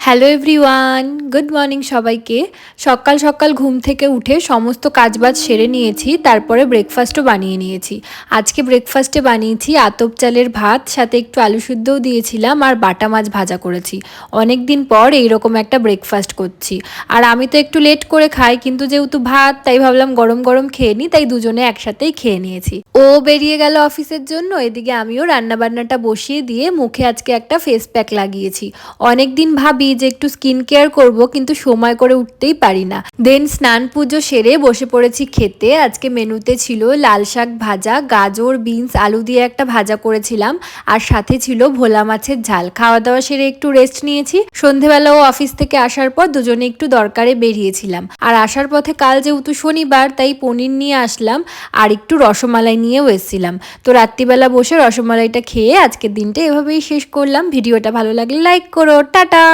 Hello everyone, good morning সবাইকে। সকাল সকাল ঘুম থেকে উঠে সমস্ত কাজবাজ সেরে নিয়েছি, তারপরে ব্রেকফাস্টও বানিয়ে নিয়েছি। আজকে ব্রেকফাস্টে বানিয়েছি আতপ চালের ভাত, সাথে একটু আলু সিদ্ধও দিয়েছিলাম আর বাটা মাছ ভাজা করেছি। অনেক দিন পর এইরকম একটা ব্রেকফাস্ট করছি। আর আমি তো একটু লেট করে খাই, কিন্তু যেহেতু ভাত তাই ভাবলাম গরম গরম খেয়ে নিই, তাই দুজনে একসাথেই খেয়ে নিয়েছি। ও বেরিয়ে গেল অফিসের জন্য, এদিকে আমিও রান্নাবান্নাটা বসিয়ে দিয়ে মুখে আজকে একটা ফেস প্যাক লাগিয়েছি। অনেক দিন ভাবি যে একটু স্কিন কেয়ার করব, কিন্তু সময় করে উঠতেই পারি না। দেন স্নান পুজো সেরে বসে পড়েছি খেতে। আজকে মেনুতে ছিল লাল শাক ভাজা, গাজর বিনস আলু দিয়ে একটা ভাজা করেছিলাম, আর সাথে ছিল ভোলা মাছের ঝাল। খাওয়া দাওয়া সেরে একটু রেস্ট নিয়েছি। সন্ধেবেলাও অফিস থেকে আসার পর দুজনে একটু দরকারে বেরিয়েছিলাম। আর আসার পথে কাল যেহেতু শনিবার, তাই পনির নিয়ে আসলাম আর একটু রসমালাই নিয়েও এসেছিলাম। তো রাত্রিবেলা বসে রসমালাইটা খেয়ে আজকের দিনটা এভাবেই শেষ করলাম। ভিডিওটা ভালো লাগলে লাইক করো, টাটা।